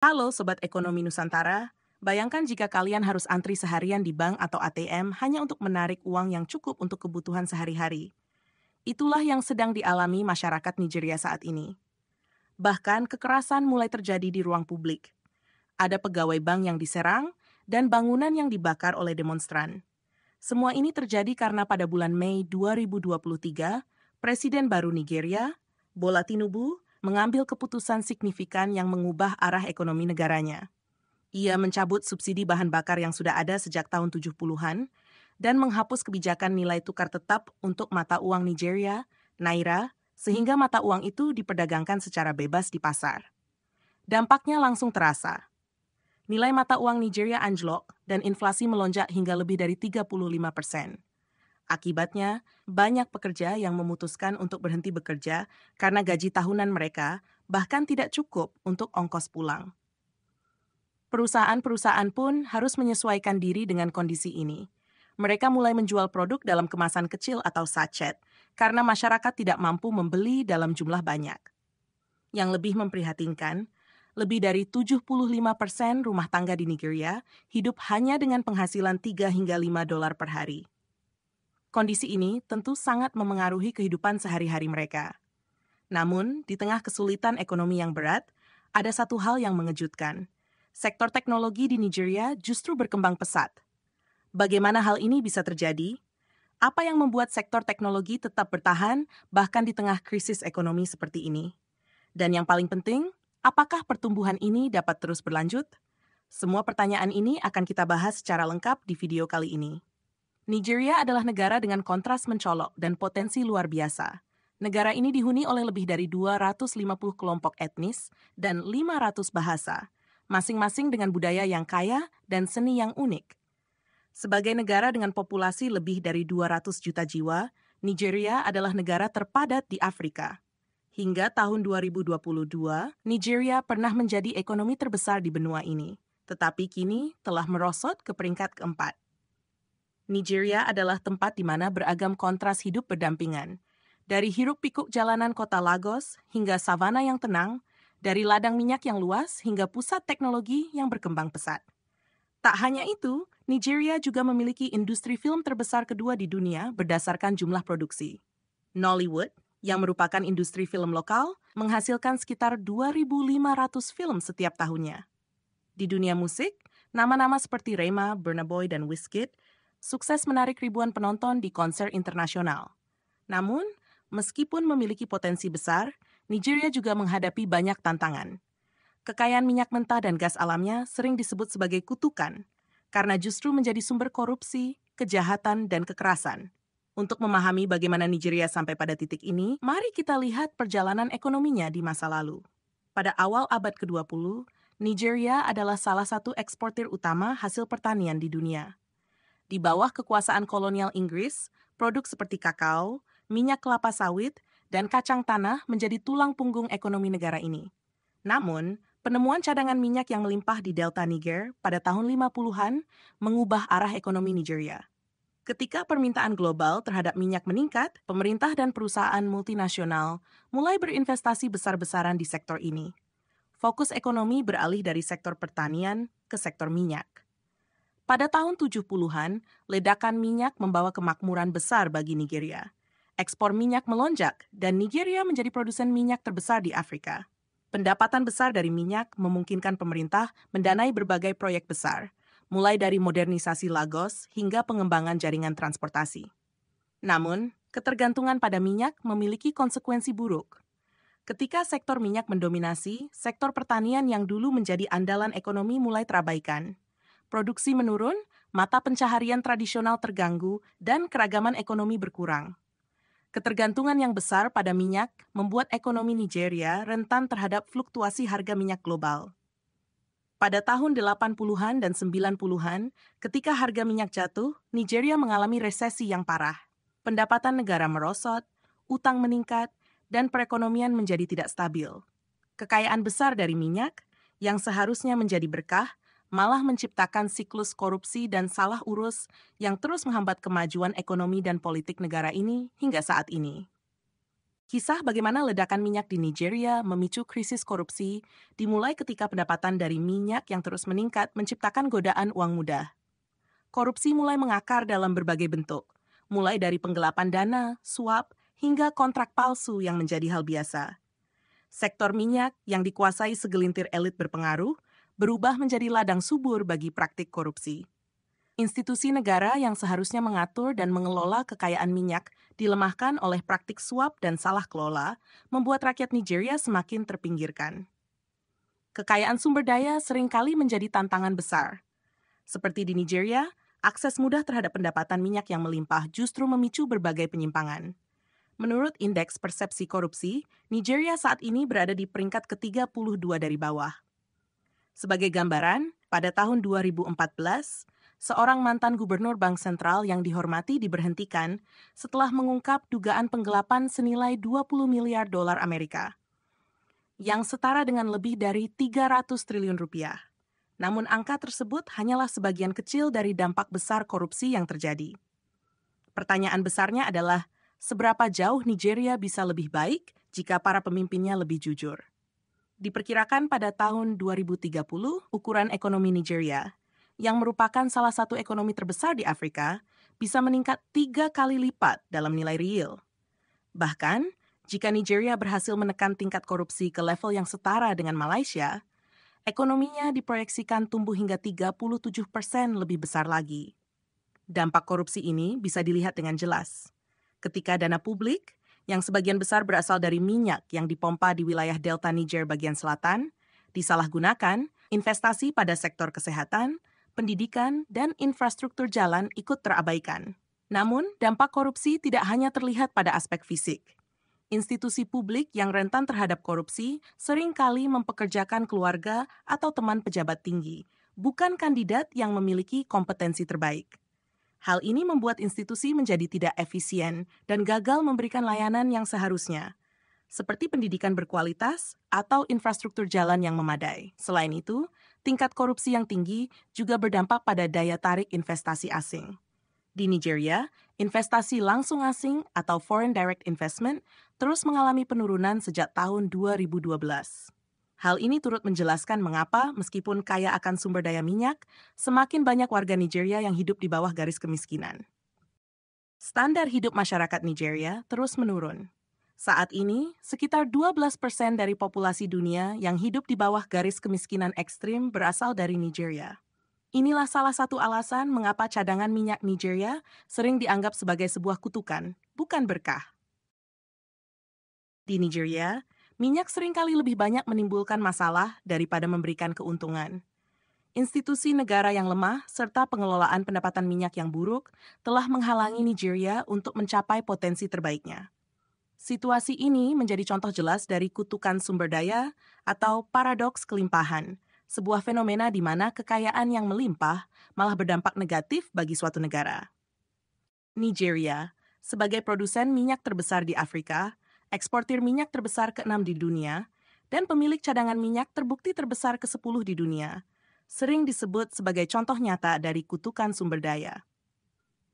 Halo Sobat Ekonomi Nusantara, bayangkan jika kalian harus antri seharian di bank atau ATM hanya untuk menarik uang yang cukup untuk kebutuhan sehari-hari. Itulah yang sedang dialami masyarakat Nigeria saat ini. Bahkan kekerasan mulai terjadi di ruang publik. Ada pegawai bank yang diserang dan bangunan yang dibakar oleh demonstran. Semua ini terjadi karena pada bulan Mei 2023, Presiden baru Nigeria, Bola Tinubu, mengambil keputusan signifikan yang mengubah arah ekonomi negaranya. Ia mencabut subsidi bahan bakar yang sudah ada sejak tahun 70-an dan menghapus kebijakan nilai tukar tetap untuk mata uang Nigeria, Naira, sehingga mata uang itu diperdagangkan secara bebas di pasar. Dampaknya langsung terasa. Nilai mata uang Nigeria anjlok dan inflasi melonjak hingga lebih dari 35%. Akibatnya, banyak pekerja yang memutuskan untuk berhenti bekerja karena gaji tahunan mereka bahkan tidak cukup untuk ongkos pulang. Perusahaan-perusahaan pun harus menyesuaikan diri dengan kondisi ini. Mereka mulai menjual produk dalam kemasan kecil atau sachet, karena masyarakat tidak mampu membeli dalam jumlah banyak. Yang lebih memprihatinkan, lebih dari 75% rumah tangga di Nigeria hidup hanya dengan penghasilan 3 hingga 5 dolar per hari. Kondisi ini tentu sangat memengaruhi kehidupan sehari-hari mereka. Namun, di tengah kesulitan ekonomi yang berat, ada satu hal yang mengejutkan. Sektor teknologi di Nigeria justru berkembang pesat. Bagaimana hal ini bisa terjadi? Apa yang membuat sektor teknologi tetap bertahan bahkan di tengah krisis ekonomi seperti ini? Dan yang paling penting, apakah pertumbuhan ini dapat terus berlanjut? Semua pertanyaan ini akan kita bahas secara lengkap di video kali ini. Nigeria adalah negara dengan kontras mencolok dan potensi luar biasa. Negara ini dihuni oleh lebih dari 250 kelompok etnis dan 500 bahasa, masing-masing dengan budaya yang kaya dan seni yang unik. Sebagai negara dengan populasi lebih dari 200 juta jiwa, Nigeria adalah negara terpadat di Afrika. Hingga tahun 2022, Nigeria pernah menjadi ekonomi terbesar di benua ini, tetapi kini telah merosot ke peringkat keempat. Nigeria adalah tempat di mana beragam kontras hidup berdampingan. Dari hiruk-pikuk jalanan kota Lagos hingga savana yang tenang, dari ladang minyak yang luas hingga pusat teknologi yang berkembang pesat. Tak hanya itu, Nigeria juga memiliki industri film terbesar kedua di dunia berdasarkan jumlah produksi. Nollywood, yang merupakan industri film lokal, menghasilkan sekitar 2.500 film setiap tahunnya. Di dunia musik, nama-nama seperti Rema, Burna Boy, dan Wizkid sukses menarik ribuan penonton di konser internasional. Namun, meskipun memiliki potensi besar, Nigeria juga menghadapi banyak tantangan. Kekayaan minyak mentah dan gas alamnya sering disebut sebagai kutukan, karena justru menjadi sumber korupsi, kejahatan, dan kekerasan. Untuk memahami bagaimana Nigeria sampai pada titik ini, mari kita lihat perjalanan ekonominya di masa lalu. Pada awal abad ke-20, Nigeria adalah salah satu eksportir utama hasil pertanian di dunia. Di bawah kekuasaan kolonial Inggris, produk seperti kakao, minyak kelapa sawit, dan kacang tanah menjadi tulang punggung ekonomi negara ini. Namun, penemuan cadangan minyak yang melimpah di delta Niger pada tahun 50-an mengubah arah ekonomi Nigeria. Ketika permintaan global terhadap minyak meningkat, pemerintah dan perusahaan multinasional mulai berinvestasi besar-besaran di sektor ini. Fokus ekonomi beralih dari sektor pertanian ke sektor minyak. Pada tahun 70-an, ledakan minyak membawa kemakmuran besar bagi Nigeria. Ekspor minyak melonjak dan Nigeria menjadi produsen minyak terbesar di Afrika. Pendapatan besar dari minyak memungkinkan pemerintah mendanai berbagai proyek besar, mulai dari modernisasi Lagos hingga pengembangan jaringan transportasi. Namun, ketergantungan pada minyak memiliki konsekuensi buruk. Ketika sektor minyak mendominasi, sektor pertanian yang dulu menjadi andalan ekonomi mulai terabaikan. Produksi menurun, mata pencaharian tradisional terganggu, dan keragaman ekonomi berkurang. Ketergantungan yang besar pada minyak membuat ekonomi Nigeria rentan terhadap fluktuasi harga minyak global. Pada tahun 80-an dan 90-an, ketika harga minyak jatuh, Nigeria mengalami resesi yang parah. Pendapatan negara merosot, utang meningkat, dan perekonomian menjadi tidak stabil. Kekayaan besar dari minyak, yang seharusnya menjadi berkah, malah menciptakan siklus korupsi dan salah urus yang terus menghambat kemajuan ekonomi dan politik negara ini hingga saat ini. Kisah bagaimana ledakan minyak di Nigeria memicu krisis korupsi dimulai ketika pendapatan dari minyak yang terus meningkat menciptakan godaan uang mudah. Korupsi mulai mengakar dalam berbagai bentuk, mulai dari penggelapan dana, suap, hingga kontrak palsu yang menjadi hal biasa. Sektor minyak yang dikuasai segelintir elit berpengaruh berubah menjadi ladang subur bagi praktik korupsi. Institusi negara yang seharusnya mengatur dan mengelola kekayaan minyak dilemahkan oleh praktik suap dan salah kelola, membuat rakyat Nigeria semakin terpinggirkan. Kekayaan sumber daya seringkali menjadi tantangan besar. Seperti di Nigeria, akses mudah terhadap pendapatan minyak yang melimpah justru memicu berbagai penyimpangan. Menurut Indeks Persepsi Korupsi, Nigeria saat ini berada di peringkat ke-32 dari bawah. Sebagai gambaran, pada tahun 2014, seorang mantan gubernur Bank Sentral yang dihormati diberhentikan setelah mengungkap dugaan penggelapan senilai 20 miliar dolar Amerika, yang setara dengan lebih dari 300 triliun rupiah. Namun angka tersebut hanyalah sebagian kecil dari dampak besar korupsi yang terjadi. Pertanyaan besarnya adalah, seberapa jauh Nigeria bisa lebih baik jika para pemimpinnya lebih jujur? Diperkirakan pada tahun 2030, ukuran ekonomi Nigeria, yang merupakan salah satu ekonomi terbesar di Afrika, bisa meningkat 3 kali lipat dalam nilai real. Bahkan, jika Nigeria berhasil menekan tingkat korupsi ke level yang setara dengan Malaysia, ekonominya diproyeksikan tumbuh hingga 37% lebih besar lagi. Dampak korupsi ini bisa dilihat dengan jelas. Ketika dana publik, yang sebagian besar berasal dari minyak yang dipompa di wilayah delta Niger bagian selatan, disalahgunakan, investasi pada sektor kesehatan, pendidikan, dan infrastruktur jalan ikut terabaikan. Namun, dampak korupsi tidak hanya terlihat pada aspek fisik. Institusi publik yang rentan terhadap korupsi seringkali mempekerjakan keluarga atau teman pejabat tinggi, bukan kandidat yang memiliki kompetensi terbaik. Hal ini membuat institusi menjadi tidak efisien dan gagal memberikan layanan yang seharusnya, seperti pendidikan berkualitas atau infrastruktur jalan yang memadai. Selain itu, tingkat korupsi yang tinggi juga berdampak pada daya tarik investasi asing. Di Nigeria, investasi langsung asing atau foreign direct investment terus mengalami penurunan sejak tahun 2012. Hal ini turut menjelaskan mengapa, meskipun kaya akan sumber daya minyak, semakin banyak warga Nigeria yang hidup di bawah garis kemiskinan. Standar hidup masyarakat Nigeria terus menurun. Saat ini, sekitar 12% dari populasi dunia yang hidup di bawah garis kemiskinan ekstrim berasal dari Nigeria. Inilah salah satu alasan mengapa cadangan minyak Nigeria sering dianggap sebagai sebuah kutukan, bukan berkah. Di Nigeria, minyak seringkali lebih banyak menimbulkan masalah daripada memberikan keuntungan. Institusi negara yang lemah serta pengelolaan pendapatan minyak yang buruk telah menghalangi Nigeria untuk mencapai potensi terbaiknya. Situasi ini menjadi contoh jelas dari kutukan sumber daya atau paradoks kelimpahan, sebuah fenomena di mana kekayaan yang melimpah malah berdampak negatif bagi suatu negara. Nigeria, sebagai produsen minyak terbesar di Afrika, eksportir minyak terbesar ke-6 di dunia, dan pemilik cadangan minyak terbukti terbesar ke-10 di dunia, sering disebut sebagai contoh nyata dari kutukan sumber daya.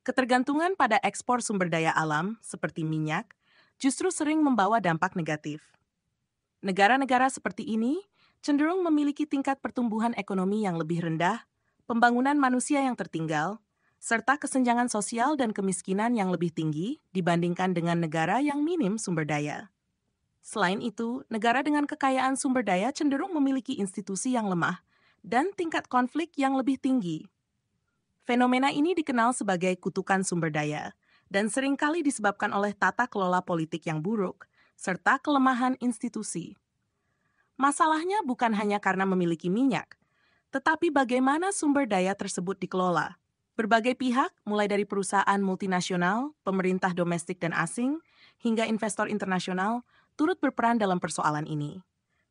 Ketergantungan pada ekspor sumber daya alam, seperti minyak, justru sering membawa dampak negatif. Negara-negara seperti ini cenderung memiliki tingkat pertumbuhan ekonomi yang lebih rendah, pembangunan manusia yang tertinggal, serta kesenjangan sosial dan kemiskinan yang lebih tinggi dibandingkan dengan negara yang minim sumber daya. Selain itu, negara dengan kekayaan sumber daya cenderung memiliki institusi yang lemah dan tingkat konflik yang lebih tinggi. Fenomena ini dikenal sebagai kutukan sumber daya dan seringkali disebabkan oleh tata kelola politik yang buruk serta kelemahan institusi. Masalahnya bukan hanya karena memiliki minyak, tetapi bagaimana sumber daya tersebut dikelola. Berbagai pihak, mulai dari perusahaan multinasional, pemerintah domestik dan asing, hingga investor internasional, turut berperan dalam persoalan ini.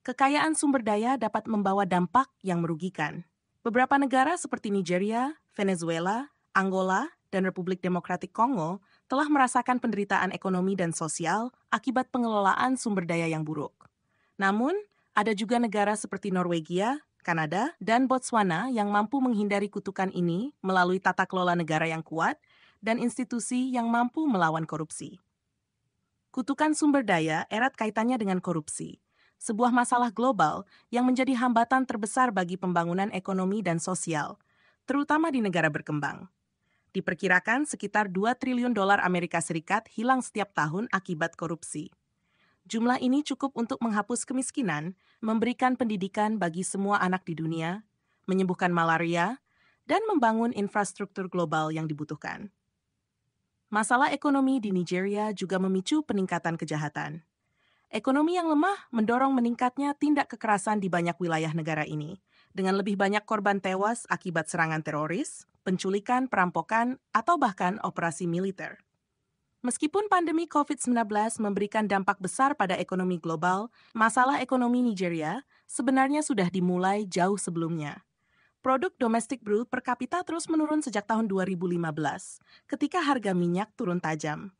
Kekayaan sumber daya dapat membawa dampak yang merugikan. Beberapa negara seperti Nigeria, Venezuela, Angola, dan Republik Demokratik Kongo telah merasakan penderitaan ekonomi dan sosial akibat pengelolaan sumber daya yang buruk. Namun, ada juga negara seperti Norwegia, Kanada, dan Botswana yang mampu menghindari kutukan ini melalui tata kelola negara yang kuat dan institusi yang mampu melawan korupsi. Kutukan sumber daya erat kaitannya dengan korupsi, sebuah masalah global yang menjadi hambatan terbesar bagi pembangunan ekonomi dan sosial, terutama di negara berkembang. Diperkirakan sekitar 2 triliun dolar Amerika Serikat hilang setiap tahun akibat korupsi. Jumlah ini cukup untuk menghapus kemiskinan, memberikan pendidikan bagi semua anak di dunia, menyembuhkan malaria, dan membangun infrastruktur global yang dibutuhkan. Masalah ekonomi di Nigeria juga memicu peningkatan kejahatan. Ekonomi yang lemah mendorong meningkatnya tindak kekerasan di banyak wilayah negara ini, dengan lebih banyak korban tewas akibat serangan teroris, penculikan, perampokan, atau bahkan operasi militer. Meskipun pandemi COVID-19 memberikan dampak besar pada ekonomi global, masalah ekonomi Nigeria sebenarnya sudah dimulai jauh sebelumnya. Produk domestik brut per kapita terus menurun sejak tahun 2015, ketika harga minyak turun tajam.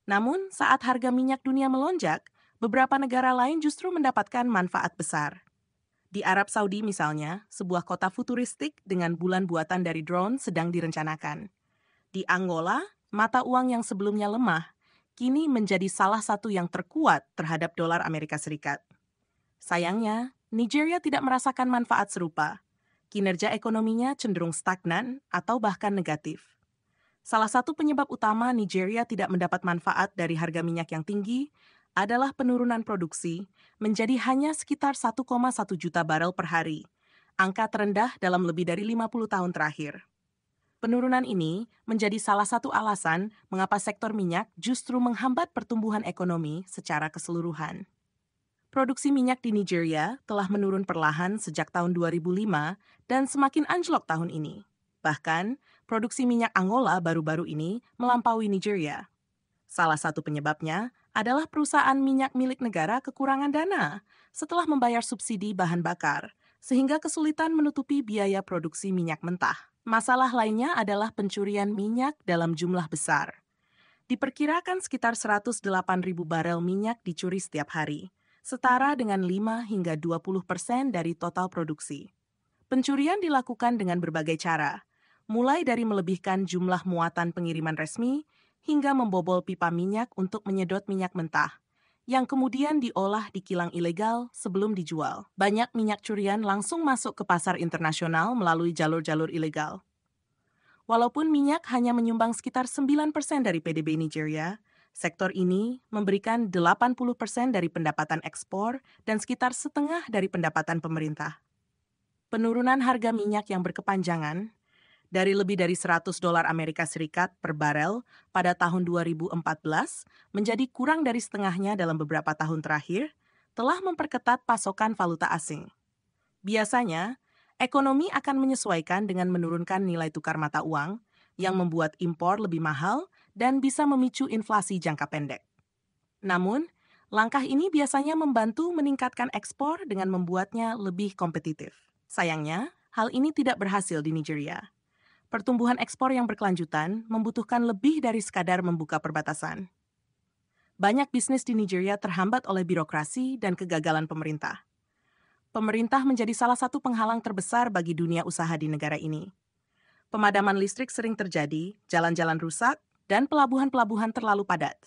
Namun, saat harga minyak dunia melonjak, beberapa negara lain justru mendapatkan manfaat besar. Di Arab Saudi misalnya, sebuah kota futuristik dengan bulan buatan dari drone sedang direncanakan. Di Angola, mata uang yang sebelumnya lemah, kini menjadi salah satu yang terkuat terhadap dolar Amerika Serikat. Sayangnya, Nigeria tidak merasakan manfaat serupa. Kinerja ekonominya cenderung stagnan atau bahkan negatif. Salah satu penyebab utama Nigeria tidak mendapat manfaat dari harga minyak yang tinggi adalah penurunan produksi menjadi hanya sekitar 1,1 juta barel per hari, angka terendah dalam lebih dari 50 tahun terakhir. Penurunan ini menjadi salah satu alasan mengapa sektor minyak justru menghambat pertumbuhan ekonomi secara keseluruhan. Produksi minyak di Nigeria telah menurun perlahan sejak tahun 2005 dan semakin anjlok tahun ini. Bahkan, produksi minyak Angola baru-baru ini melampaui Nigeria. Salah satu penyebabnya adalah perusahaan minyak milik negara kekurangan dana setelah membayar subsidi bahan bakar, sehingga kesulitan menutupi biaya produksi minyak mentah. Masalah lainnya adalah pencurian minyak dalam jumlah besar. Diperkirakan sekitar 108.000 barel minyak dicuri setiap hari, setara dengan 5 hingga 20% dari total produksi. Pencurian dilakukan dengan berbagai cara, mulai dari melebihkan jumlah muatan pengiriman resmi hingga membobol pipa minyak untuk menyedot minyak mentah, yang kemudian diolah di kilang ilegal sebelum dijual. Banyak minyak curian langsung masuk ke pasar internasional melalui jalur-jalur ilegal. Walaupun minyak hanya menyumbang sekitar 9% dari PDB Nigeria, sektor ini memberikan 80% dari pendapatan ekspor dan sekitar setengah dari pendapatan pemerintah. Penurunan harga minyak yang berkepanjangan dari lebih dari 100 dolar Amerika Serikat per barel pada tahun 2014 menjadi kurang dari setengahnya dalam beberapa tahun terakhir, telah memperketat pasokan valuta asing. Biasanya, ekonomi akan menyesuaikan dengan menurunkan nilai tukar mata uang yang membuat impor lebih mahal dan bisa memicu inflasi jangka pendek. Namun, langkah ini biasanya membantu meningkatkan ekspor dengan membuatnya lebih kompetitif. Sayangnya, hal ini tidak berhasil di Nigeria. Pertumbuhan ekspor yang berkelanjutan membutuhkan lebih dari sekadar membuka perbatasan. Banyak bisnis di Nigeria terhambat oleh birokrasi dan kegagalan pemerintah. Pemerintah menjadi salah satu penghalang terbesar bagi dunia usaha di negara ini. Pemadaman listrik sering terjadi, jalan-jalan rusak, dan pelabuhan-pelabuhan terlalu padat.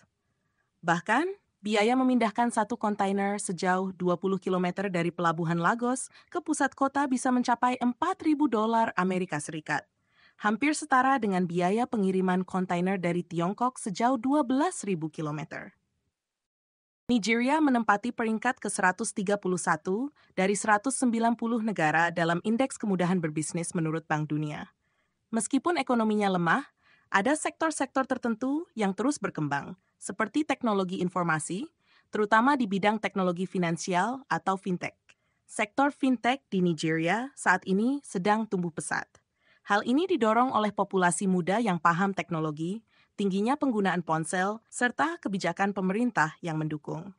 Bahkan, biaya memindahkan satu kontainer sejauh 20 km dari pelabuhan Lagos ke pusat kota bisa mencapai 4.000 dolar Amerika Serikat. Hampir setara dengan biaya pengiriman kontainer dari Tiongkok sejauh 12.000 km. Nigeria menempati peringkat ke-131 dari 190 negara dalam Indeks Kemudahan Berbisnis menurut Bank Dunia. Meskipun ekonominya lemah, ada sektor-sektor tertentu yang terus berkembang, seperti teknologi informasi, terutama di bidang teknologi finansial atau fintech. Sektor fintech di Nigeria saat ini sedang tumbuh pesat. Hal ini didorong oleh populasi muda yang paham teknologi, tingginya penggunaan ponsel, serta kebijakan pemerintah yang mendukung.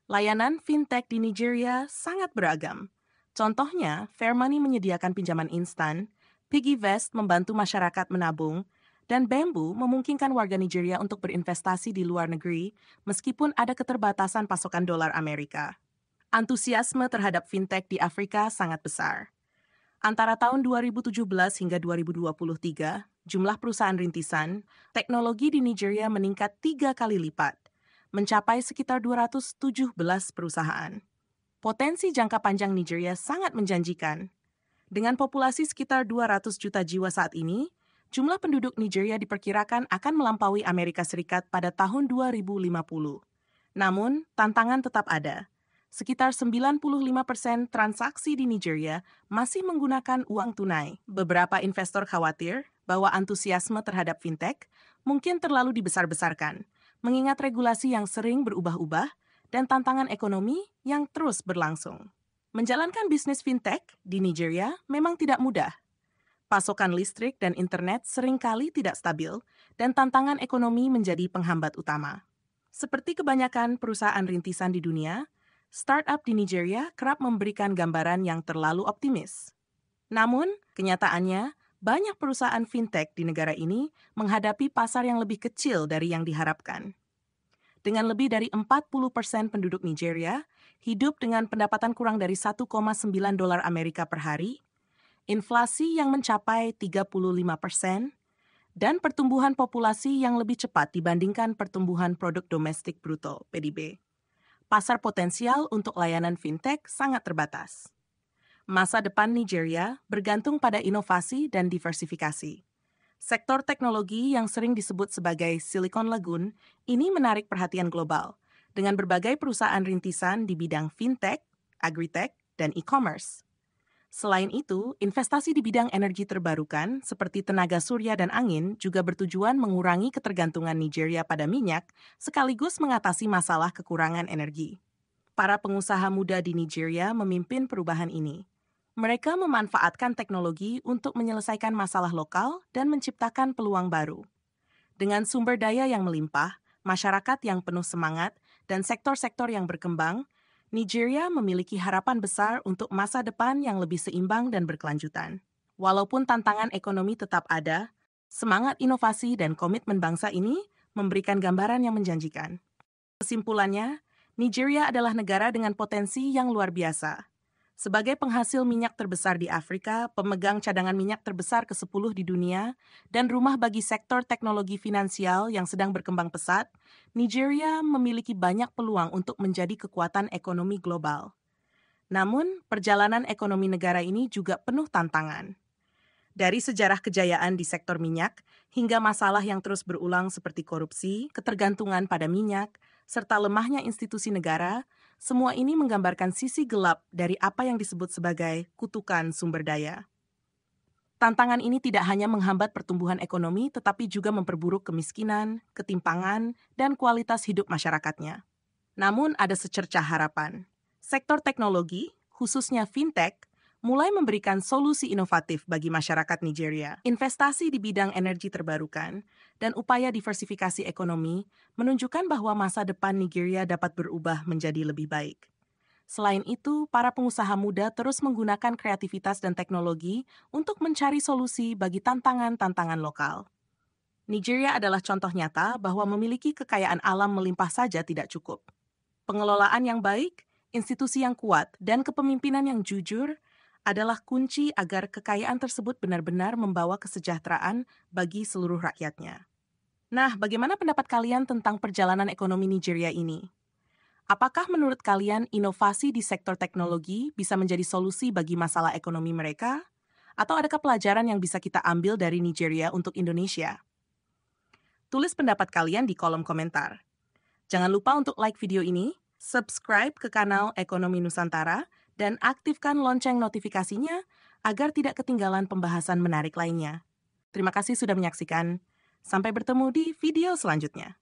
Layanan fintech di Nigeria sangat beragam. Contohnya, Fairmoney menyediakan pinjaman instan, PiggyVest membantu masyarakat menabung, dan Bamboo memungkinkan warga Nigeria untuk berinvestasi di luar negeri meskipun ada keterbatasan pasokan dolar Amerika. Antusiasme terhadap fintech di Afrika sangat besar. Antara tahun 2017 hingga 2023, jumlah perusahaan rintisan teknologi di Nigeria meningkat 3 kali lipat. mencapai sekitar 217 perusahaan. Potensi jangka panjang Nigeria sangat menjanjikan. Dengan populasi sekitar 200 juta jiwa saat ini, jumlah penduduk Nigeria diperkirakan akan melampaui Amerika Serikat pada tahun 2050. Namun, tantangan tetap ada. Sekitar 95% transaksi di Nigeria masih menggunakan uang tunai. Beberapa investor khawatir bahwa antusiasme terhadap fintech mungkin terlalu dibesar-besarkan, mengingat regulasi yang sering berubah-ubah dan tantangan ekonomi yang terus berlangsung. Menjalankan bisnis fintech di Nigeria memang tidak mudah. Pasokan listrik dan internet seringkali tidak stabil, dan tantangan ekonomi menjadi penghambat utama. Seperti kebanyakan perusahaan rintisan di dunia, startup di Nigeria kerap memberikan gambaran yang terlalu optimis. Namun, kenyataannya, banyak perusahaan fintech di negara ini menghadapi pasar yang lebih kecil dari yang diharapkan. Dengan lebih dari 40% penduduk Nigeria hidup dengan pendapatan kurang dari 1,9 dolar Amerika per hari, inflasi yang mencapai 35%, dan pertumbuhan populasi yang lebih cepat dibandingkan pertumbuhan produk domestik bruto (PDB. Pasar potensial untuk layanan fintech sangat terbatas. Masa depan Nigeria bergantung pada inovasi dan diversifikasi. Sektor teknologi yang sering disebut sebagai Silicon Lagoon ini menarik perhatian global, dengan berbagai perusahaan rintisan di bidang fintech, agritech, dan e-commerce. Selain itu, investasi di bidang energi terbarukan seperti tenaga surya dan angin juga bertujuan mengurangi ketergantungan Nigeria pada minyak sekaligus mengatasi masalah kekurangan energi. Para pengusaha muda di Nigeria memimpin perubahan ini. Mereka memanfaatkan teknologi untuk menyelesaikan masalah lokal dan menciptakan peluang baru. Dengan sumber daya yang melimpah, masyarakat yang penuh semangat, dan sektor-sektor yang berkembang, Nigeria memiliki harapan besar untuk masa depan yang lebih seimbang dan berkelanjutan. Walaupun tantangan ekonomi tetap ada, semangat inovasi dan komitmen bangsa ini memberikan gambaran yang menjanjikan. Kesimpulannya, Nigeria adalah negara dengan potensi yang luar biasa. Sebagai penghasil minyak terbesar di Afrika, pemegang cadangan minyak terbesar ke-10 di dunia, dan rumah bagi sektor teknologi finansial yang sedang berkembang pesat, Nigeria memiliki banyak peluang untuk menjadi kekuatan ekonomi global. Namun, perjalanan ekonomi negara ini juga penuh tantangan. Dari sejarah kejayaan di sektor minyak, hingga masalah yang terus berulang seperti korupsi, ketergantungan pada minyak, serta lemahnya institusi negara, semua ini menggambarkan sisi gelap dari apa yang disebut sebagai kutukan sumber daya. Tantangan ini tidak hanya menghambat pertumbuhan ekonomi, tetapi juga memperburuk kemiskinan, ketimpangan, dan kualitas hidup masyarakatnya. Namun ada secercah harapan. Sektor teknologi, khususnya fintech, mulai memberikan solusi inovatif bagi masyarakat Nigeria. Investasi di bidang energi terbarukan dan upaya diversifikasi ekonomi menunjukkan bahwa masa depan Nigeria dapat berubah menjadi lebih baik. Selain itu, para pengusaha muda terus menggunakan kreativitas dan teknologi untuk mencari solusi bagi tantangan-tantangan lokal. Nigeria adalah contoh nyata bahwa memiliki kekayaan alam melimpah saja tidak cukup. Pengelolaan yang baik, institusi yang kuat, dan kepemimpinan yang jujur adalah kunci agar kekayaan tersebut benar-benar membawa kesejahteraan bagi seluruh rakyatnya. Nah, bagaimana pendapat kalian tentang perjalanan ekonomi Nigeria ini? Apakah menurut kalian inovasi di sektor teknologi bisa menjadi solusi bagi masalah ekonomi mereka? Atau adakah pelajaran yang bisa kita ambil dari Nigeria untuk Indonesia? Tulis pendapat kalian di kolom komentar. Jangan lupa untuk like video ini, subscribe ke kanal Ekonomi Nusantara, dan aktifkan lonceng notifikasinya agar tidak ketinggalan pembahasan menarik lainnya. Terima kasih sudah menyaksikan. Sampai bertemu di video selanjutnya.